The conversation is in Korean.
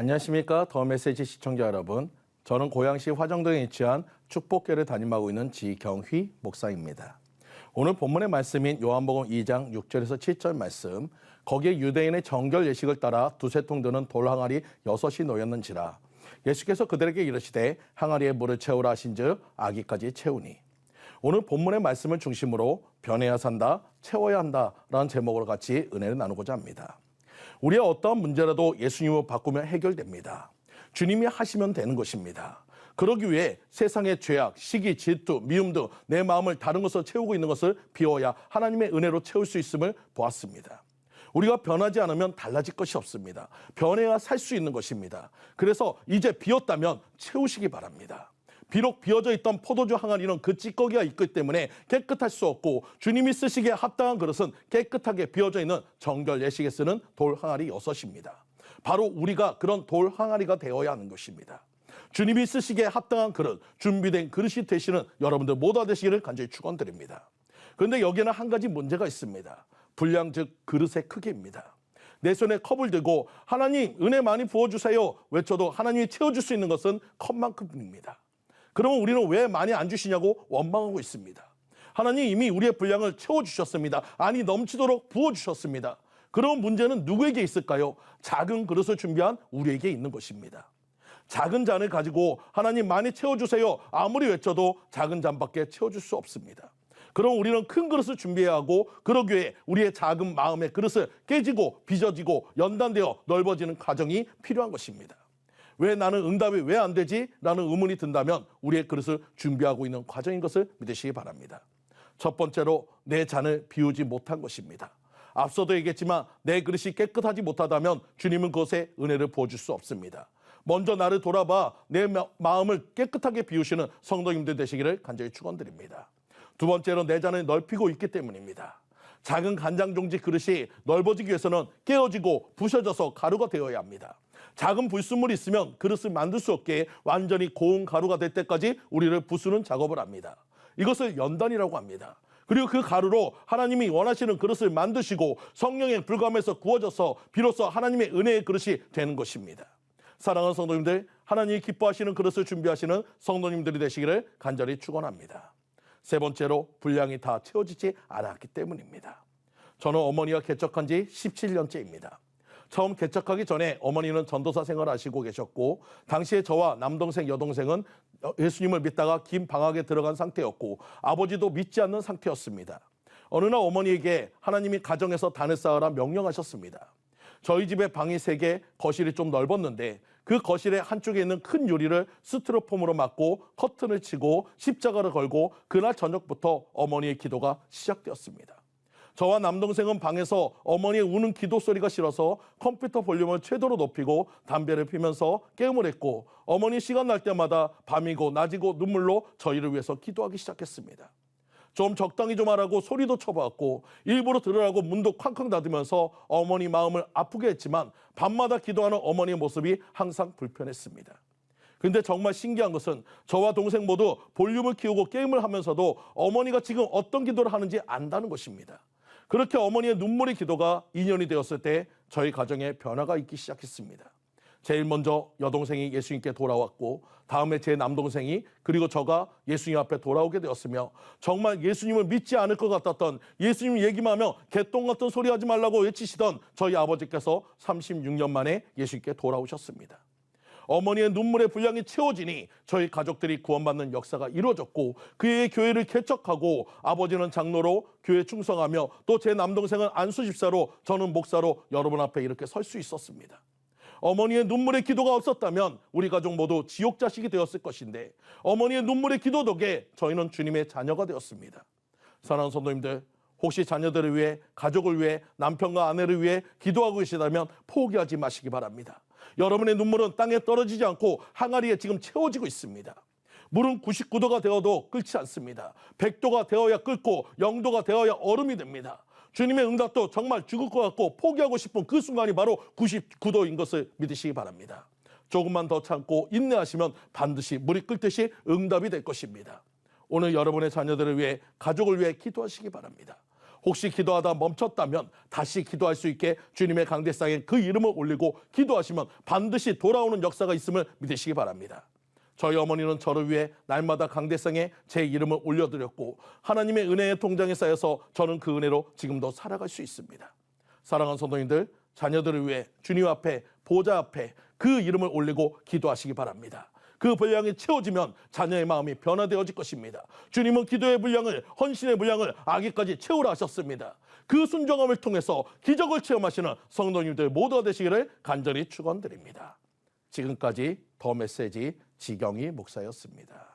안녕하십니까. 더 메시지 시청자 여러분. 저는 고양시 화정동에 위치한 축복교회를 담임하고 있는 지경휘 목사입니다. 오늘 본문의 말씀인 요한복음 2장 6절에서 7절 말씀, 거기에 유대인의 정결 예식을 따라 두세 통 드는 돌 항아리 6이 놓였는지라. 예수께서 그들에게 이르시되 항아리에 물을 채우라 하신즉 아기까지 채우니. 오늘 본문의 말씀을 중심으로 변해야 산다, 채워야 한다라는 제목으로 같이 은혜를 나누고자 합니다. 우리의 어떠한 문제라도 예수님을 바꾸면 해결됩니다. 주님이 하시면 되는 것입니다. 그러기 위해 세상의 죄악, 시기, 질투, 미움 등 내 마음을 다른 것으로 채우고 있는 것을 비워야 하나님의 은혜로 채울 수 있음을 보았습니다. 우리가 변하지 않으면 달라질 것이 없습니다. 변해야 살 수 있는 것입니다. 그래서 이제 비었다면 채우시기 바랍니다. 비록 비어져 있던 포도주 항아리는 그 찌꺼기가 있기 때문에 깨끗할 수 없고, 주님이 쓰시기에 합당한 그릇은 깨끗하게 비어져 있는 정결 예식에 쓰는 돌 항아리 6입니다. 바로 우리가 그런 돌 항아리가 되어야 하는 것입니다. 주님이 쓰시기에 합당한 그릇, 준비된 그릇이 되시는 여러분들 모두 되시기를 간절히 축원드립니다. 그런데 여기에는 한 가지 문제가 있습니다. 분량 즉 그릇의 크기입니다. 내 손에 컵을 들고 하나님 은혜 많이 부어주세요 외쳐도 하나님이 채워줄 수 있는 것은 컵만큼입니다. 그러면 우리는 왜 많이 안 주시냐고 원망하고 있습니다. 하나님 이미 우리의 분량을 채워주셨습니다. 아니 넘치도록 부어주셨습니다. 그럼 문제는 누구에게 있을까요? 작은 그릇을 준비한 우리에게 있는 것입니다. 작은 잔을 가지고 하나님 많이 채워주세요 아무리 외쳐도 작은 잔밖에 채워줄 수 없습니다. 그럼 우리는 큰 그릇을 준비해야 하고, 그러기 위해 우리의 작은 마음의 그릇을 깨지고 빚어지고 연단되어 넓어지는 과정이 필요한 것입니다. 왜 나는 응답이 왜 안 되지? 라는 의문이 든다면 우리의 그릇을 준비하고 있는 과정인 것을 믿으시기 바랍니다. 첫 번째로 내 잔을 비우지 못한 것입니다. 앞서도 얘기했지만 내 그릇이 깨끗하지 못하다면 주님은 그것에 은혜를 부어줄 수 없습니다. 먼저 나를 돌아봐 내 마음을 깨끗하게 비우시는 성도님들 되시기를 간절히 축원드립니다. 두 번째로 내 잔을 넓히고 있기 때문입니다. 작은 간장 종지 그릇이 넓어지기 위해서는 깨어지고 부셔져서 가루가 되어야 합니다. 작은 불순물이 있으면 그릇을 만들 수 없게 완전히 고운 가루가 될 때까지 우리를 부수는 작업을 합니다. 이것을 연단이라고 합니다. 그리고 그 가루로 하나님이 원하시는 그릇을 만드시고 성령의 불감에서 구워져서 비로소 하나님의 은혜의 그릇이 되는 것입니다. 사랑하는 성도님들, 하나님이 기뻐하시는 그릇을 준비하시는 성도님들이 되시기를 간절히 축원합니다. 세 번째로 분량이 다 채워지지 않았기 때문입니다. 저는 어머니와 개척한 지 17년째입니다. 처음 개척하기 전에 어머니는 전도사 생활을 하시고 계셨고, 당시에 저와 남동생, 여동생은 예수님을 믿다가 긴 방학에 들어간 상태였고 아버지도 믿지 않는 상태였습니다. 어느 날 어머니에게 하나님이 가정에서 단을 쌓으라 명령하셨습니다. 저희 집에 방이 3개, 거실이 좀 넓었는데 그 거실의 한쪽에 있는 큰 유리를 스티로폼으로 막고 커튼을 치고 십자가를 걸고 그날 저녁부터 어머니의 기도가 시작되었습니다. 저와 남동생은 방에서 어머니의 우는 기도 소리가 싫어서 컴퓨터 볼륨을 최대로 높이고 담배를 피면서 게임을 했고, 어머니 시간 날 때마다 밤이고 낮이고 눈물로 저희를 위해서 기도하기 시작했습니다. 좀 적당히 좀 하라고 소리도 쳐봤고 일부러 들으라고 문도 쾅쾅 닫으면서 어머니 마음을 아프게 했지만 밤마다 기도하는 어머니의 모습이 항상 불편했습니다. 근데 정말 신기한 것은 저와 동생 모두 볼륨을 키우고 게임을 하면서도 어머니가 지금 어떤 기도를 하는지 안다는 것입니다. 그렇게 어머니의 눈물의 기도가 2년이 되었을 때 저희 가정에 변화가 있기 시작했습니다. 제일 먼저 여동생이 예수님께 돌아왔고, 다음에 제 남동생이, 그리고 저가 예수님 앞에 돌아오게 되었으며, 정말 예수님을 믿지 않을 것 같았던, 예수님 얘기만 하면 개똥 같은 소리 하지 말라고 외치시던 저희 아버지께서 36년 만에 예수님께 돌아오셨습니다. 어머니의 눈물의 분량이 채워지니 저희 가족들이 구원받는 역사가 이루어졌고, 그의 교회를 개척하고, 아버지는 장로로 교회 충성하며 또 제 남동생은 안수 집사로, 저는 목사로 여러분 앞에 이렇게 설 수 있었습니다. 어머니의 눈물의 기도가 없었다면 우리 가족 모두 지옥 자식이 되었을 것인데, 어머니의 눈물의 기도 덕에 저희는 주님의 자녀가 되었습니다. 사랑하는 성도님들, 혹시 자녀들을 위해, 가족을 위해, 남편과 아내를 위해 기도하고 계시다면 포기하지 마시기 바랍니다. 여러분의 눈물은 땅에 떨어지지 않고 항아리에 지금 채워지고 있습니다. 물은 99도가 되어도 끓지 않습니다. 100도가 되어야 끓고 0도가 되어야 얼음이 됩니다. 주님의 응답도 정말 죽을 것 같고 포기하고 싶은 그 순간이 바로 99도인 것을 믿으시기 바랍니다. 조금만 더 참고 인내하시면 반드시 물이 끓듯이 응답이 될 것입니다. 오늘 여러분의 자녀들을 위해, 가족을 위해 기도하시기 바랍니다. 혹시 기도하다 멈췄다면 다시 기도할 수 있게 주님의 강대상에 그 이름을 올리고 기도하시면 반드시 돌아오는 역사가 있음을 믿으시기 바랍니다. 저희 어머니는 저를 위해 날마다 강대상에 제 이름을 올려드렸고 하나님의 은혜의 통장에 쌓여서 저는 그 은혜로 지금도 살아갈 수 있습니다. 사랑하는 성도님들, 자녀들을 위해 주님 앞에, 보좌 앞에 그 이름을 올리고 기도하시기 바랍니다. 그 분량이 채워지면 자녀의 마음이 변화되어질 것입니다. 주님은 기도의 분량을, 헌신의 분량을 아기까지 채우라 하셨습니다. 그 순종함을 통해서 기적을 체험하시는 성도님들 모두가 되시기를 간절히 축원드립니다. 지금까지 더 메시지 지경희 목사였습니다.